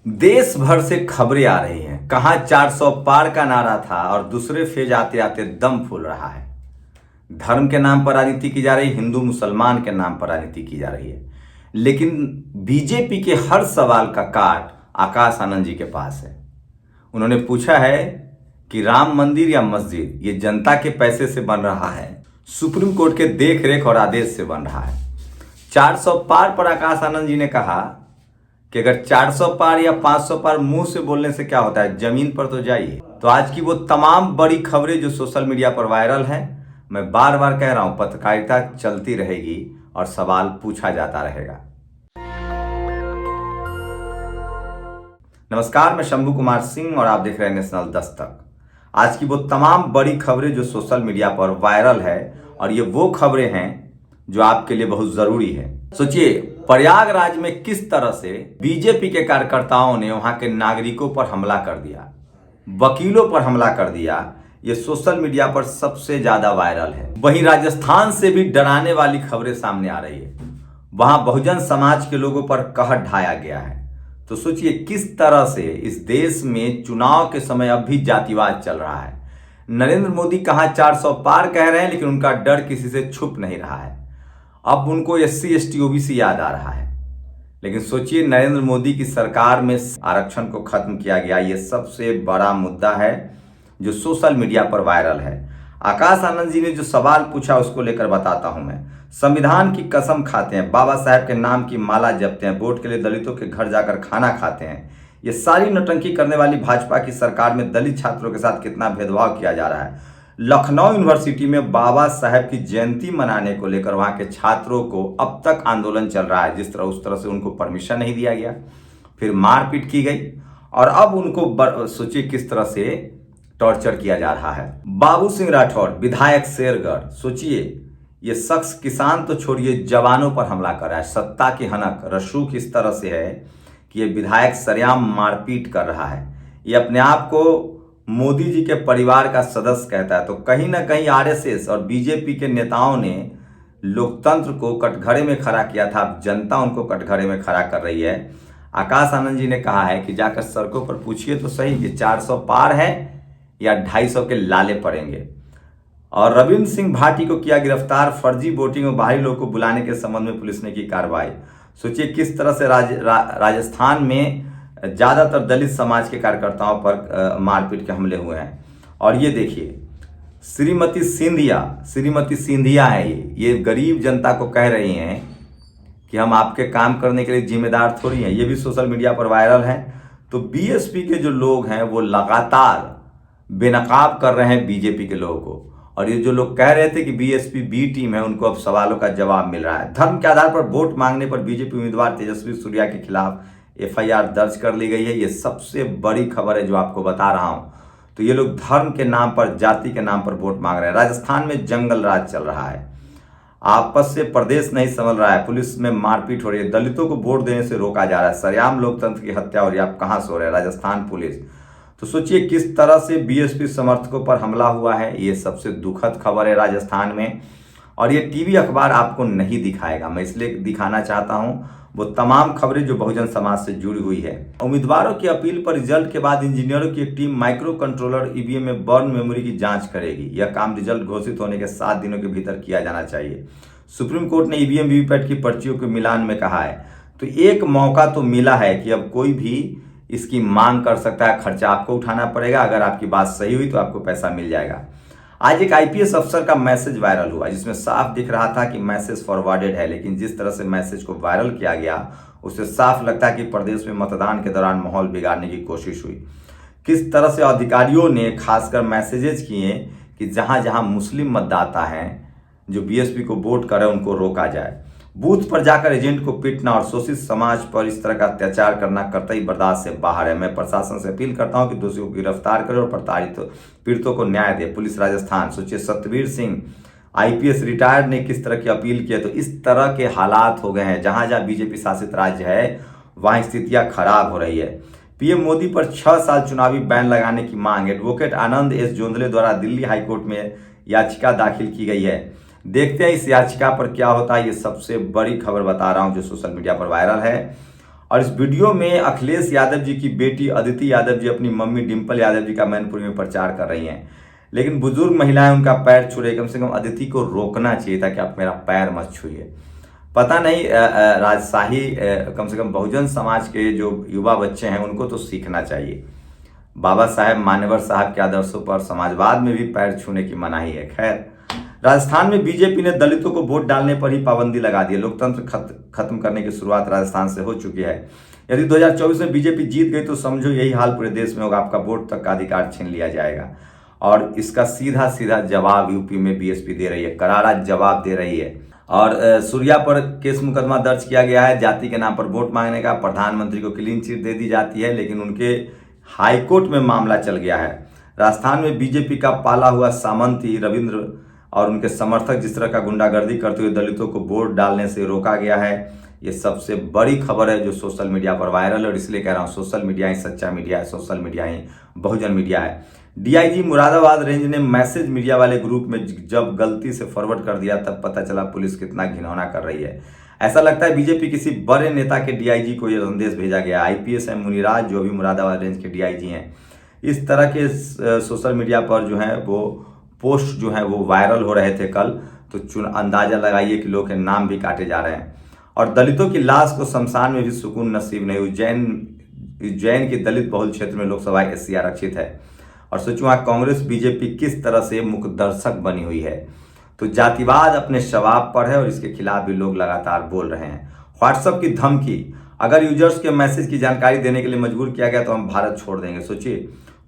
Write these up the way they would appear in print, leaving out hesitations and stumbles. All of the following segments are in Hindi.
देश भर से खबरें आ रही हैं। कहां 400 पार का नारा था और दूसरे फेज आते आते दम फूल रहा है। धर्म के नाम पर राजनीति की जा रही, हिंदू मुसलमान के नाम पर राजनीति की जा रही है। लेकिन बीजेपी के हर सवाल का काट आकाश आनंद जी के पास है। उन्होंने पूछा है कि राम मंदिर या मस्जिद ये जनता के पैसे से बन रहा है, सुप्रीम कोर्ट के देख रेख और आदेश से बन रहा है। 400 पार पर आकाश आनंद जी ने कहा कि अगर 400 पार या 500 पार मुंह से बोलने से क्या होता है, जमीन पर तो जाइए। तो आज की वो तमाम बड़ी खबरें जो सोशल मीडिया पर वायरल हैं, मैं बार बार कह रहा हूं, पत्रकारिता चलती रहेगी और सवाल पूछा जाता रहेगा। नमस्कार, मैं शंभू कुमार सिंह और आप देख रहे हैं नेशनल दस्तक। आज की वो तमाम बड़ी खबरें जो सोशल मीडिया पर वायरल है और ये वो खबरें हैं जो आपके लिए बहुत जरूरी है। सोचिए, प्रयागराज में किस तरह से बीजेपी के कार्यकर्ताओं ने वहां के नागरिकों पर हमला कर दिया, वकीलों पर हमला कर दिया। ये सोशल मीडिया पर सबसे ज्यादा वायरल है। वहीं राजस्थान से भी डराने वाली खबरें सामने आ रही है। वहां बहुजन समाज के लोगों पर कहर ढाया गया है। तो सोचिए किस तरह से इस देश में चुनाव के समय अब भी जातिवाद चल रहा है। नरेंद्र मोदी कहां 400 पार कह रहे हैं, लेकिन उनका डर किसी से छुप नहीं रहा है। अब उनको SC ST OBC याद आ रहा है। लेकिन सोचिए, नरेंद्र मोदी की सरकार में आरक्षण को खत्म किया गया। ये सबसे बड़ा मुद्दा है जो सोशल मीडिया पर वायरल है। आकाश आनंद जी ने जो सवाल पूछा उसको लेकर बताता हूं मैं। संविधान की कसम खाते हैं, बाबा साहेब के नाम की माला जपते हैं, वोट के लिए दलितों के घर जाकर खाना खाते हैं। ये सारी नौटंकी करने वाली भाजपा की सरकार में दलित छात्रों के साथ कितना भेदभाव किया जा रहा है। लखनऊ यूनिवर्सिटी में बाबा साहेब की जयंती मनाने को लेकर वहां के छात्रों को अब तक आंदोलन चल रहा है। जिस तरह उस तरह से उनको परमिशन नहीं दिया गया, फिर मारपीट की गई और अब उनको सोचिए किस तरह से टॉर्चर किया जा रहा है। बाबू सिंह राठौर, विधायक शेरगढ़, सोचिए ये शख्स किसान तो छोड़िए, जवानों पर हमला कर रहा है। सत्ता की हनक रसूख इस तरह से है कि ये विधायक सरेआम मारपीट कर रहा है। ये अपने आप को मोदी जी के परिवार का सदस्य कहता है। तो कहीं ना कहीं RSS और बीजेपी के नेताओं ने लोकतंत्र को कटघरे में खड़ा किया था। अब जनता उनको कटघरे में खड़ा कर रही है। आकाश आनंद जी ने कहा है कि जाकर सड़कों पर पूछिए तो सही, ये 400 पार है या 250 के लाले पड़ेंगे। और रविंद्र सिंह भाटी को किया गिरफ्तार, फर्जी वोटिंग और बाहरी लोगों को बुलाने के संबंध में पुलिस ने की कार्रवाई। सोचिए किस तरह से राजस्थान में ज्यादातर दलित समाज के कार्यकर्ताओं पर मारपीट के हमले हुए हैं। और ये देखिए, श्रीमती सिंधिया है, ये गरीब जनता को कह रही हैं कि हम आपके काम करने के लिए जिम्मेदार थोड़ी हैं। ये भी सोशल मीडिया पर वायरल है। तो BSP के जो लोग हैं वो लगातार बेनकाब कर रहे हैं बीजेपी के लोगों को। और ये जो लोग कह रहे थे कि BSP B टीम है, उनको अब सवालों का जवाब मिल रहा है। धर्म के आधार पर वोट मांगने पर बीजेपी उम्मीदवार तेजस्वी सूर्या के खिलाफ FIR दर्ज कर ली गई है। ये सबसे बड़ी खबर है जो आपको बता रहा हूं। तो ये लोग धर्म के नाम पर, जाति के नाम पर वोट मांग रहे हैं। राजस्थान में जंगल राज चल रहा है, आपस से प्रदेश नहीं संभल रहा है, पुलिस में मारपीट हो रही है, दलितों को वोट देने से रोका जा रहा है, सरेआम लोकतंत्र की हत्या हो रही है। आप कहां सो रहे हैं, राजस्थान पुलिस। तो सोचिए किस तरह से BSP समर्थकों पर हमला हुआ है। ये सबसे दुखद खबर है राजस्थान में। और ये टीवी अखबार आपको नहीं दिखाएगा, मैं इसलिए दिखाना चाहता हूं वो तमाम खबरें जो बहुजन समाज से जुड़ी हुई है। उम्मीदवारों की अपील पर रिजल्ट के बाद इंजीनियरों की एक टीम माइक्रो कंट्रोलर EVM में बर्न मेमोरी की जांच करेगी। यह काम रिजल्ट घोषित होने के 7 दिनों के भीतर किया जाना चाहिए। सुप्रीम कोर्ट ने EVM VVPAT की पर्चियों के मिलान में कहा है। तो एक मौका तो मिला है कि अब कोई भी इसकी मांग कर सकता है। खर्चा आपको उठाना पड़ेगा, अगर आपकी बात सही हुई तो आपको पैसा मिल जाएगा। आज एक IPS अफसर का मैसेज वायरल हुआ जिसमें साफ दिख रहा था कि मैसेज फॉरवर्डेड है, लेकिन जिस तरह से मैसेज को वायरल किया गया उससे साफ लगता है कि प्रदेश में मतदान के दौरान माहौल बिगाड़ने की कोशिश हुई। किस तरह से अधिकारियों ने खासकर मैसेजेस किए कि जहां जहां मुस्लिम मतदाता हैं जो BSP को वोट करें उनको रोका जाए। बूथ पर जाकर एजेंट को पीटना और शोषित समाज पर इस तरह का अत्याचार करना कतई बर्दाश्त से बाहर है। मैं प्रशासन से अपील करता हूं कि दोषियों को गिरफ्तार करे और प्रताड़ित पीड़ितों को न्याय दे। पुलिस राजस्थान, सोचिए सतवीर सिंह IPS रिटायर्ड ने किस तरह की अपील की है। तो इस तरह के हालात हो गए हैं, जहां जहां BJP शासित राज्य है वहां स्थितियां खराब हो रही है। PM मोदी पर 6 साल चुनावी बैन लगाने की मांग, एडवोकेट आनंद S जोंधले द्वारा दिल्ली हाईकोर्ट में याचिका दाखिल की गई है। देखते हैं इस याचिका पर क्या होता है। ये सबसे बड़ी खबर बता रहा हूं जो सोशल मीडिया पर वायरल है। और इस वीडियो में अखिलेश यादव जी की बेटी अदिति यादव जी अपनी मम्मी डिंपल यादव जी का मैनपुरी में प्रचार कर रही हैं, लेकिन बुजुर्ग महिलाएं उनका पैर छू रही। कम से कम अदिति को रोकना चाहिए था कि आप मेरा पैर मत छूइए। पता नहीं राजशाही कम से कम बहुजन समाज के जो युवा बच्चे हैं उनको तो सीखना चाहिए। बाबा साहेब मान्यवर साहब के आदर्शों पर समाजवाद में भी पैर छूने की मनाही है। खैर, राजस्थान में बीजेपी ने दलितों को वोट डालने पर ही पाबंदी लगा दी है। लोकतंत्र खत्म करने की शुरुआत राजस्थान से हो चुकी है। यदि 2024 में बीजेपी जीत गई तो समझो यही हाल पूरे देश में होगा, आपका वोट तक का अधिकार छीन लिया जाएगा। और इसका सीधा सीधा जवाब यूपी में बीएसपी दे रही है, करारा जवाब दे रही है। और सूर्या पर केस मुकदमा दर्ज किया गया है जाति के नाम पर वोट मांगने का। प्रधानमंत्री को क्लीन चिट दे दी जाती है, लेकिन उनके हाईकोर्ट में मामला चल गया है। राजस्थान में बीजेपी का पाला हुआ सामंती रविंद्र और उनके समर्थक जिस तरह का गुंडागर्दी करते हुए दलितों को वोट डालने से रोका गया है, ये सबसे बड़ी खबर है जो सोशल मीडिया पर वायरल है। और इसलिए कह रहा हूँ, सोशल मीडिया ही सच्चा मीडिया है, सोशल मीडिया ही बहुजन मीडिया है। डीआईजी मुरादाबाद रेंज ने मैसेज मीडिया वाले ग्रुप में जब गलती से फॉरवर्ड कर दिया तब पता चला पुलिस कितना घिनौना कर रही है। ऐसा लगता है बीजेपी किसी बड़े नेता के डीआईजी को यह संदेश भेजा गया। आईपीएस है मुनिराज, जो भी मुरादाबाद रेंज के डीआईजी हैं। इस तरह के सोशल मीडिया पर जो है वो पोस्ट जो है वो वायरल हो रहे थे कल, तो अंदाजा लगाइए कि लोग के नाम भी काटे जा रहे हैं। और दलितों की लाश को शमशान में भी सुकून नसीब नहीं। उज्जैन के दलित बहुल क्षेत्र में लोकसभा एससी आरक्षित है। और सोचो वहाँ कांग्रेस बीजेपी किस तरह से मुख्य दर्शक बनी हुई है। तो जातिवाद अपने शवाब पर है और इसके खिलाफ भी लोग लगातार बोल रहे हैं। व्हाट्सएप की धमकी, अगर यूजर्स के मैसेज की जानकारी देने के लिए मजबूर किया गया तो हम भारत छोड़ देंगे। सोचिए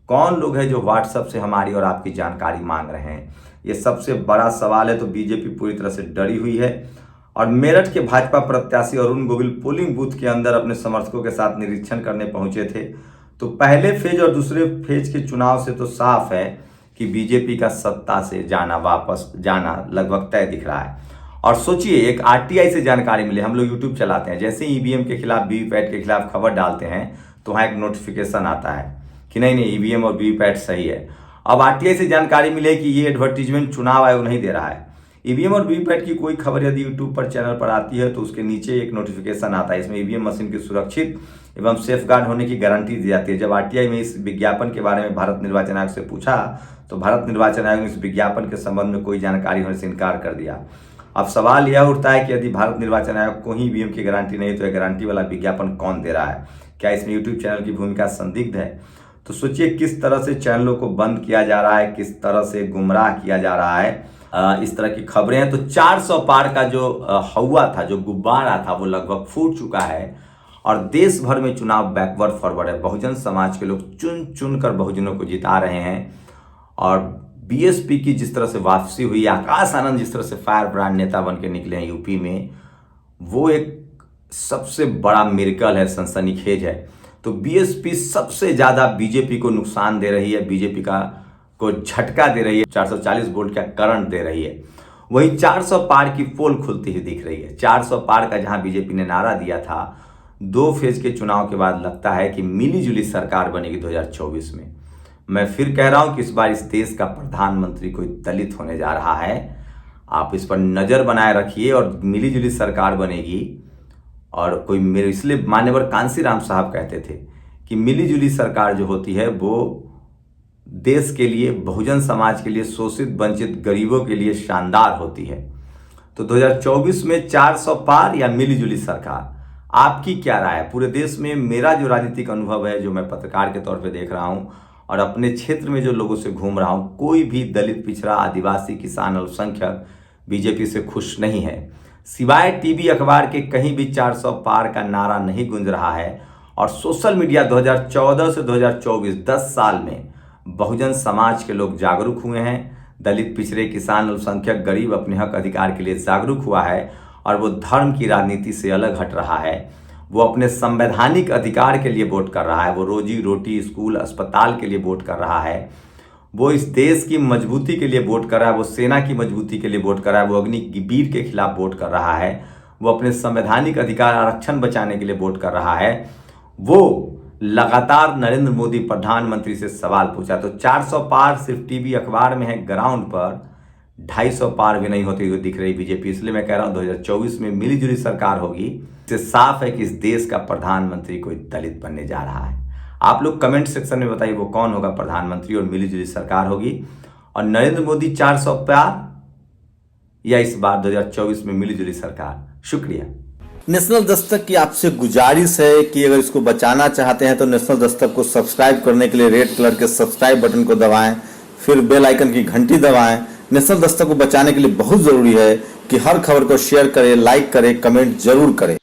कौन लोग हैं जो व्हाट्सएप से हमारी और आपकी जानकारी मांग रहे हैं, ये सबसे बड़ा सवाल है। तो बीजेपी पूरी तरह से डरी हुई है। और मेरठ के भाजपा प्रत्याशी अरुण गोविल पोलिंग बूथ के अंदर अपने समर्थकों के साथ निरीक्षण करने पहुंचे थे। तो पहले फेज और दूसरे फेज के चुनाव से तो साफ है कि बीजेपी का सत्ता से वापस जाना लगभग तय दिख रहा है। और सोचिए एक आरटीआई से जानकारी मिले, हम लोग यूट्यूब चलाते हैं, जैसे ही ईवीएम के खिलाफ वीवीपैट के खिलाफ खबर डालते हैं तो वहाँ एक नोटिफिकेशन आता है कि नहीं ईवीएम और वीवीपैट सही है। अब आरटीआई से जानकारी मिले कि ये एडवर्टीजमेंट चुनाव आयोग नहीं दे रहा है। ईवीएम और वीवीपैट की कोई खबर यदि यूट्यूब पर चैनल पर आती है तो उसके नीचे एक नोटिफिकेशन आता है। इसमें ईवीएम मशीन की सुरक्षित एवं सेफगार्ड होने की गारंटी दी जाती है। जब आरटीआई में इस विज्ञापन के बारे में भारत निर्वाचन आयोग से पूछा तो भारत निर्वाचन आयोग ने इस विज्ञापन के संबंध में कोई जानकारी होने से इनकार कर दिया। अब सवाल यह उठता है कि यदि भारत निर्वाचन आयोग को ही ईवीएम की गारंटी नहीं तो यह गारंटी वाला विज्ञापन कौन दे रहा है? क्या इसमें यूट्यूब चैनल की भूमिका संदिग्ध है? तो सोचिए किस तरह से चैनलों को बंद किया जा रहा है, किस तरह से गुमराह किया जा रहा है। इस तरह की खबरें हैं। तो 400 पार का जो हवा था, जो गुब्बारा था, वो लगभग फूट चुका है। और देश भर में चुनाव बैकवर्ड फॉरवर्ड है। बहुजन समाज के लोग चुन चुन कर बहुजनों को जिता रहे हैं। और बीएसपी की जिस तरह से वापसी हुई, आकाश आनंद जिस तरह से फायर ब्रांड नेता बन के निकले हैं यूपी में, वो एक सबसे बड़ा मिरेकल है, सनसनीखेज है। तो बीएसपी सबसे ज्यादा बीजेपी को नुकसान दे रही है, बीजेपी को झटका दे रही है, 440 वोल्ट का करंट दे रही है। वहीं 400 पार की पोल खुलती हुई दिख रही है। 400 पार का जहां बीजेपी ने नारा दिया था, 2 फेज के चुनाव के बाद लगता है कि मिलीजुली सरकार बनेगी 2024 में। मैं फिर कह रहा हूं कि इस बार इस देश का प्रधानमंत्री कोई दलित होने जा रहा है। आप इस पर नजर बनाए रखिए और मिलीजुली सरकार बनेगी। और कोई मेरे इसलिए मान्यवर कांसीराम साहब कहते थे कि मिलीजुली सरकार जो होती है वो देश के लिए, बहुजन समाज के लिए, शोषित वंचित गरीबों के लिए शानदार होती है। तो 2024 में 400 पार या मिलीजुली सरकार, आपकी क्या राय है? पूरे देश में मेरा जो राजनीतिक अनुभव है, जो मैं पत्रकार के तौर पे देख रहा हूं और अपने क्षेत्र में जो लोगों से घूम रहा हूं, कोई भी दलित, पिछड़ा, आदिवासी, किसान, अल्पसंख्यक बीजेपी से खुश नहीं है। सिवाय टीवी अखबार के कहीं भी 400 पार का नारा नहीं गूंज रहा है। और सोशल मीडिया 2014 से 2024 10 साल में बहुजन समाज के लोग जागरूक हुए हैं। दलित, पिछड़े, किसान, अल्पसंख्यक, गरीब अपने हक अधिकार के लिए जागरूक हुआ है। और वो धर्म की राजनीति से अलग हट रहा है। वो अपने संवैधानिक अधिकार के लिए वोट कर रहा है। वो रोजी रोटी, स्कूल, अस्पताल के लिए वोट कर रहा है। वो इस देश की मजबूती के लिए वोट कर रहा है। वो सेना की मजबूती के लिए वोट कर रहा है। वो अग्निवीर के खिलाफ वोट कर रहा है। वो अपने संवैधानिक अधिकार, आरक्षण बचाने के लिए वोट कर रहा है। वो लगातार नरेंद्र मोदी प्रधानमंत्री से सवाल पूछा। तो 400 पार सिर्फ टीवी अखबार में है, ग्राउंड पर 250 पार भी नहीं होती हुई दिख रही बीजेपी। इसलिए मैं कह रहा हूं 2024 में मिलीजुली सरकार होगी। इससे साफ है कि इस देश का प्रधानमंत्री कोई दलित बनने जा रहा है। आप लोग कमेंट सेक्शन में बताइए वो कौन होगा प्रधानमंत्री और मिलीजुली सरकार होगी, और नरेंद्र मोदी 400 पार या इस बार 2024 में मिलीजुली सरकार। शुक्रिया। नेशनल दस्तक की आपसे गुजारिश है कि अगर इसको बचाना चाहते हैं तो नेशनल दस्तक को सब्सक्राइब करने के लिए रेड कलर के सब्सक्राइब बटन को दबाएं, फिर बेल आइकन की घंटी दबाएं। नेशनल दस्तक को बचाने के लिए बहुत जरूरी है कि हर खबर को शेयर करें, लाइक करें, कमेंट जरूर करें।